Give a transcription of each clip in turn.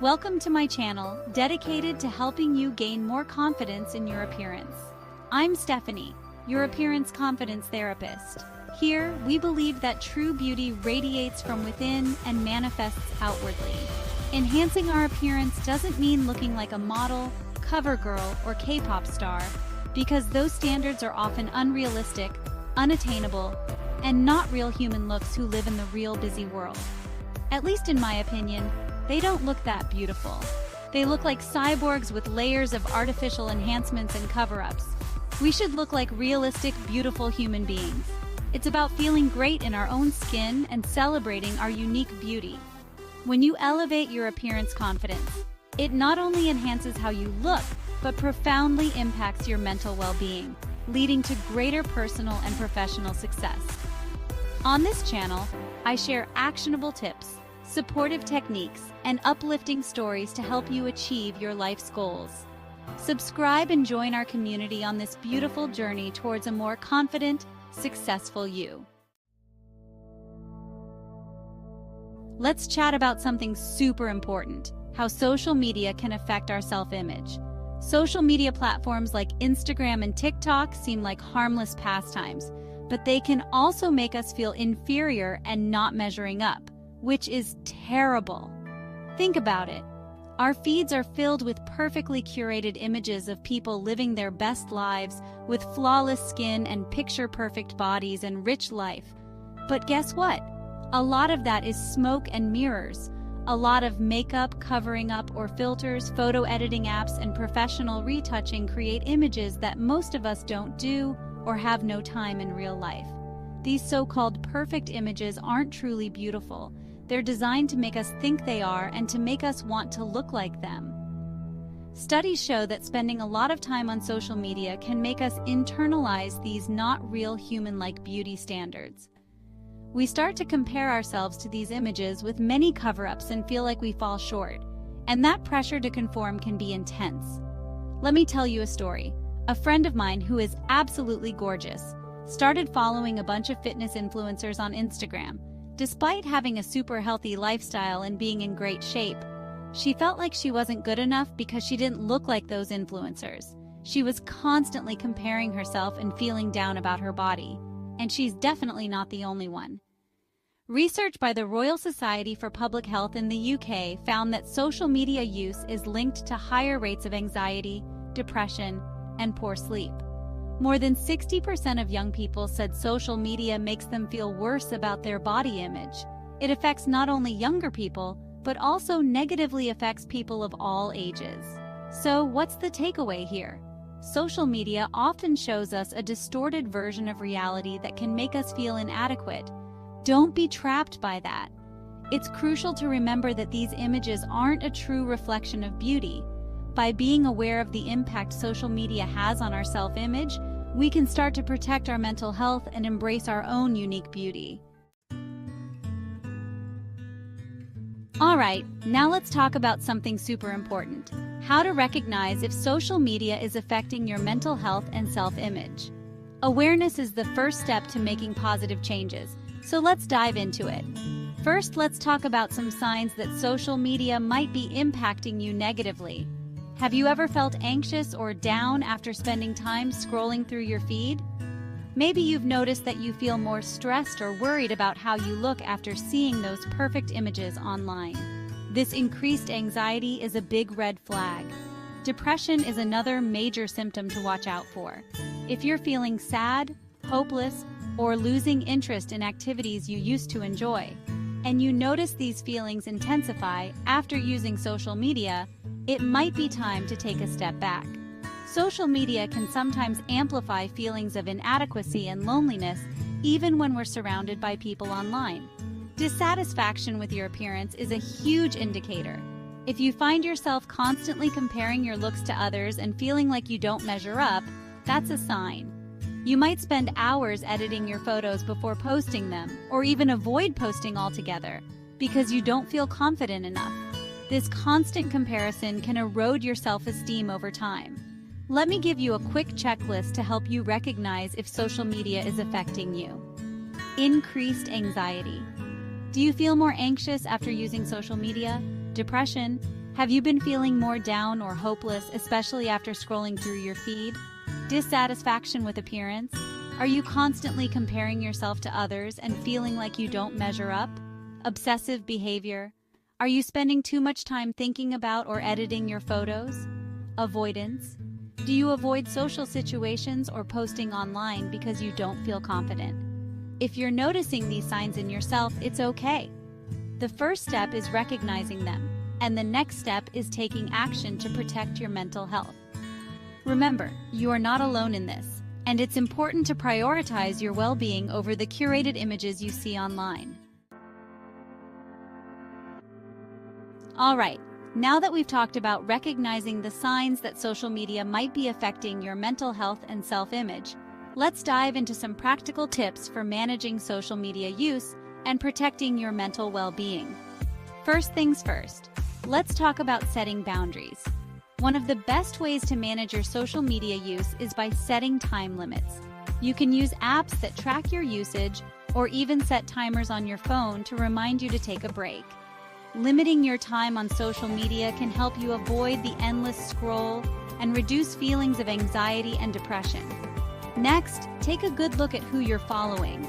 Welcome to my channel, dedicated to helping you gain more confidence in your appearance. I'm Stephanie, your appearance confidence therapist. Here, we believe that true beauty radiates from within and manifests outwardly. Enhancing our appearance doesn't mean looking like a model, cover girl, or K-pop star, because those standards are often unrealistic, unattainable, and not real human looks who live in the real busy world. At least in my opinion, they don't look that beautiful. They look like cyborgs with layers of artificial enhancements and cover-ups. We should look like realistic, beautiful human beings. It's about feeling great in our own skin and celebrating our unique beauty. When you elevate your appearance confidence, it not only enhances how you look, but profoundly impacts your mental well-being, leading to greater personal and professional success. On this channel, I share actionable tips, supportive techniques, and uplifting stories to help you achieve your life's goals. Subscribe and join our community on this beautiful journey towards a more confident, successful you. Let's chat about something super important: how social media can affect our self-image. Social media platforms like Instagram and TikTok seem like harmless pastimes, but they can also make us feel inferior and not measuring up, which is terrible. Think about it. Our feeds are filled with perfectly curated images of people living their best lives with flawless skin and picture-perfect bodies and rich life. But guess what? A lot of that is smoke and mirrors. A lot of makeup, covering up, or filters, photo editing apps, and professional retouching create images that most of us don't do or have no time in real life. These so-called perfect images aren't truly beautiful. They're designed to make us think they are and to make us want to look like them. Studies show that spending a lot of time on social media can make us internalize these not real human-like beauty standards. We start to compare ourselves to these images with many cover-ups and feel like we fall short, and that pressure to conform can be intense. Let me tell you a story. A friend of mine who is absolutely gorgeous started following a bunch of fitness influencers on Instagram. Despite having a super healthy lifestyle and being in great shape, she felt like she wasn't good enough because she didn't look like those influencers. She was constantly comparing herself and feeling down about her body, and she's definitely not the only one. Research by the Royal Society for Public Health in the UK found that social media use is linked to higher rates of anxiety, depression, and poor sleep. More than 60% of young people said social media makes them feel worse about their body image. It affects not only younger people, but also negatively affects people of all ages. So what's the takeaway here? Social media often shows us a distorted version of reality that can make us feel inadequate. Don't be trapped by that. It's crucial to remember that these images aren't a true reflection of beauty. By being aware of the impact social media has on our self-image, we can start to protect our mental health and embrace our own unique beauty. Alright, now let's talk about something super important: how to recognize if social media is affecting your mental health and self-image. Awareness is the first step to making positive changes, so let's dive into it. First, let's talk about some signs that social media might be impacting you negatively. Have you ever felt anxious or down after spending time scrolling through your feed? Maybe you've noticed that you feel more stressed or worried about how you look after seeing those perfect images online. This increased anxiety is a big red flag. Depression is another major symptom to watch out for. If you're feeling sad, hopeless, or losing interest in activities you used to enjoy, and you notice these feelings intensify after using social media, it might be time to take a step back. Social media can sometimes amplify feelings of inadequacy and loneliness, even when we're surrounded by people online. Dissatisfaction with your appearance is a huge indicator. If you find yourself constantly comparing your looks to others and feeling like you don't measure up, that's a sign. You might spend hours editing your photos before posting them, or even avoid posting altogether, because you don't feel confident enough. This constant comparison can erode your self-esteem over time. Let me give you a quick checklist to help you recognize if social media is affecting you. Increased anxiety. Do you feel more anxious after using social media? Depression? Have you been feeling more down or hopeless, especially after scrolling through your feed? Dissatisfaction with appearance? Are you constantly comparing yourself to others and feeling like you don't measure up? Obsessive behavior? Are you spending too much time thinking about or editing your photos? Avoidance? Do you avoid social situations or posting online because you don't feel confident? If you're noticing these signs in yourself, it's okay. The first step is recognizing them, and the next step is taking action to protect your mental health. Remember, you are not alone in this, and it's important to prioritize your well-being over the curated images you see online. All right, now that we've talked about recognizing the signs that social media might be affecting your mental health and self-image, let's dive into some practical tips for managing social media use and protecting your mental well-being. First things first, let's talk about setting boundaries. One of the best ways to manage your social media use is by setting time limits. You can use apps that track your usage or even set timers on your phone to remind you to take a break. Limiting your time on social media can help you avoid the endless scroll and reduce feelings of anxiety and depression. Next, take a good look at who you're following.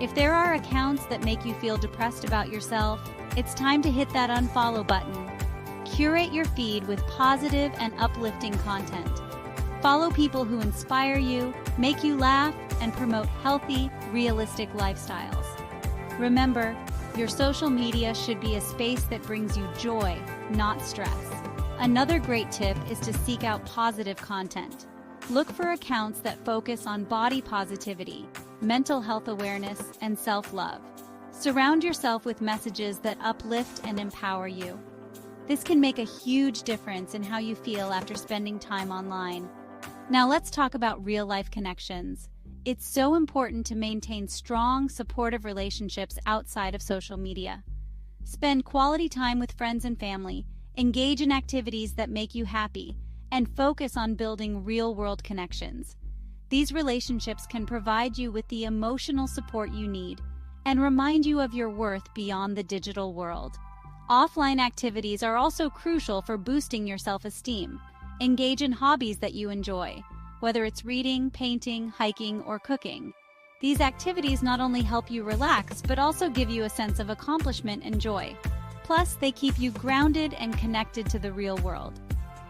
If there are accounts that make you feel depressed about yourself, it's time to hit that unfollow button. Curate your feed with positive and uplifting content. Follow people who inspire you, make you laugh, and promote healthy, realistic lifestyles. Remember, your social media should be a space that brings you joy, not stress. Another great tip is to seek out positive content. Look for accounts that focus on body positivity, mental health awareness, and self-love. Surround yourself with messages that uplift and empower you. This can make a huge difference in how you feel after spending time online. Now let's talk about real-life connections. It's so important to maintain strong, supportive relationships outside of social media. Spend quality time with friends and family, engage in activities that make you happy, and focus on building real-world connections. These relationships can provide you with the emotional support you need and remind you of your worth beyond the digital world. Offline activities are also crucial for boosting your self-esteem. Engage in hobbies that you enjoy, whether it's reading, painting, hiking, or cooking. These activities not only help you relax, but also give you a sense of accomplishment and joy. Plus, they keep you grounded and connected to the real world.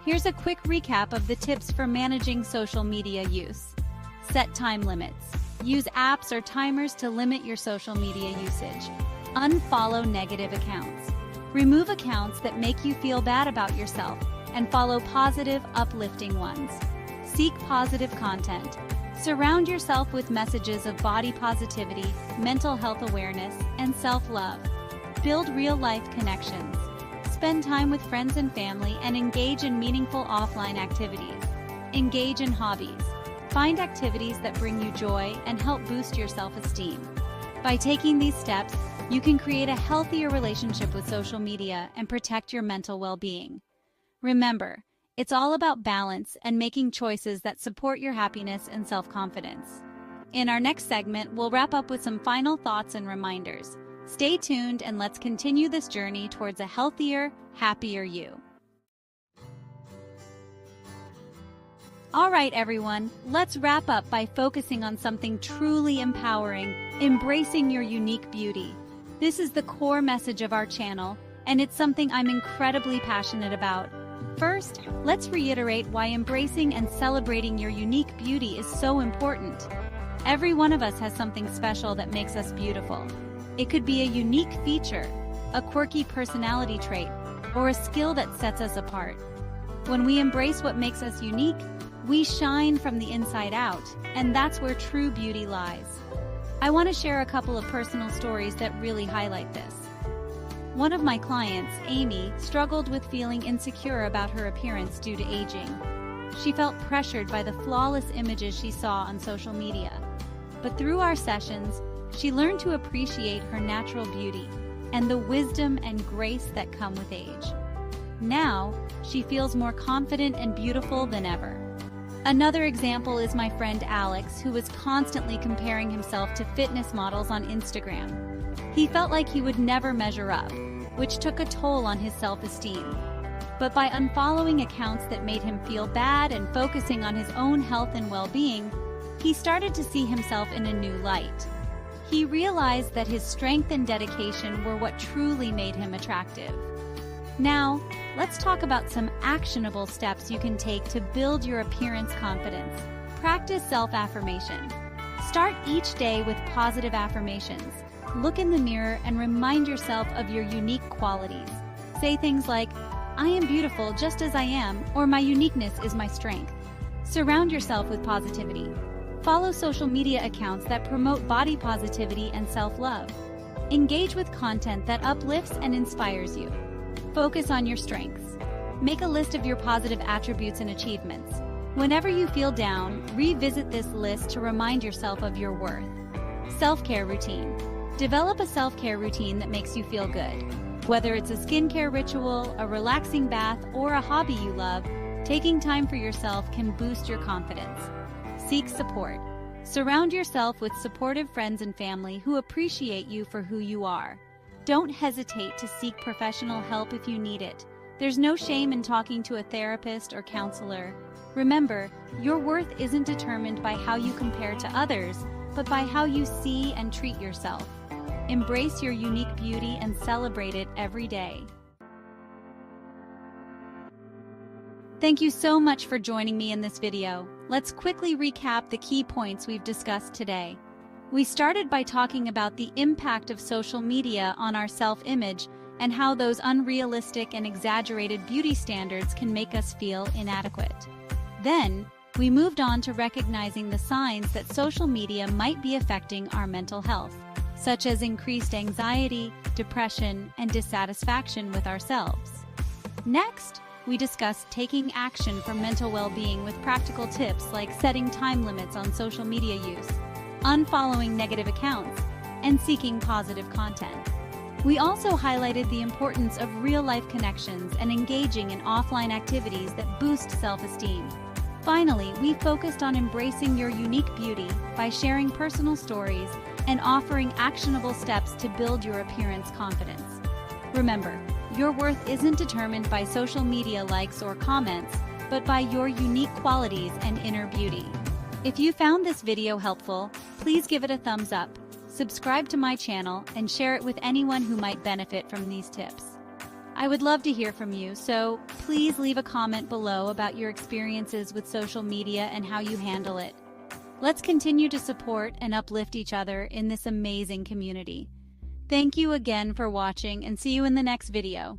Here's a quick recap of the tips for managing social media use. Set time limits. Use apps or timers to limit your social media usage. Unfollow negative accounts. Remove accounts that make you feel bad about yourself and follow positive, uplifting ones. Seek positive content. Surround yourself with messages of body positivity, mental health awareness, and self-love. Build real-life connections. Spend time with friends and family and engage in meaningful offline activities. Engage in hobbies. Find activities that bring you joy and help boost your self-esteem. By taking these steps, you can create a healthier relationship with social media and protect your mental well-being. Remember, it's all about balance and making choices that support your happiness and self-confidence. In our next segment, we'll wrap up with some final thoughts and reminders. Stay tuned and let's continue this journey towards a healthier, happier you. All right, everyone, let's wrap up by focusing on something truly empowering, embracing your unique beauty. This is the core message of our channel, and it's something I'm incredibly passionate about. First, let's reiterate why embracing and celebrating your unique beauty is so important. Every one of us has something special that makes us beautiful. It could be a unique feature, a quirky personality trait, or a skill that sets us apart. When we embrace what makes us unique, we shine from the inside out, and that's where true beauty lies. I want to share a couple of personal stories that really highlight this. One of my clients, Amy, struggled with feeling insecure about her appearance due to aging. She felt pressured by the flawless images she saw on social media. But through our sessions, she learned to appreciate her natural beauty and the wisdom and grace that come with age. Now, she feels more confident and beautiful than ever. Another example is my friend Alex, who was constantly comparing himself to fitness models on Instagram. He felt like he would never measure up, which took a toll on his self-esteem. But by unfollowing accounts that made him feel bad and focusing on his own health and well-being, he started to see himself in a new light. He realized that his strength and dedication were what truly made him attractive. Now, let's talk about some actionable steps you can take to build your appearance confidence. Practice self-affirmation. Start each day with positive affirmations. Look in the mirror and remind yourself of your unique qualities. Say things like, "I am beautiful just as I am," or "My uniqueness is my strength." Surround yourself with positivity. Follow social media accounts that promote body positivity and self-love. Engage with content that uplifts and inspires you. Focus on your strengths. Make a list of your positive attributes and achievements. Whenever you feel down, revisit this list to remind yourself of your worth. Self-care routine. Develop a self-care routine that makes you feel good. Whether it's a skincare ritual, a relaxing bath, or a hobby you love, taking time for yourself can boost your confidence. Seek support. Surround yourself with supportive friends and family who appreciate you for who you are. Don't hesitate to seek professional help if you need it. There's no shame in talking to a therapist or counselor. Remember, your worth isn't determined by how you compare to others, but by how you see and treat yourself. Embrace your unique beauty and celebrate it every day. Thank you so much for joining me in this video. Let's quickly recap the key points we've discussed today. We started by talking about the impact of social media on our self-image and how those unrealistic and exaggerated beauty standards can make us feel inadequate. Then, we moved on to recognizing the signs that social media might be affecting our mental health, such as increased anxiety, depression, and dissatisfaction with ourselves. Next, we discussed taking action for mental well-being with practical tips like setting time limits on social media use, unfollowing negative accounts, and seeking positive content. We also highlighted the importance of real-life connections and engaging in offline activities that boost self-esteem. Finally, we focused on embracing your unique beauty by sharing personal stories and offering actionable steps to build your appearance confidence. Remember, your worth isn't determined by social media likes or comments, but by your unique qualities and inner beauty. If you found this video helpful, please give it a thumbs up, subscribe to my channel, and share it with anyone who might benefit from these tips. I would love to hear from you, so please leave a comment below about your experiences with social media and how you handle it. Let's continue to support and uplift each other in this amazing community. Thank you again for watching and see you in the next video.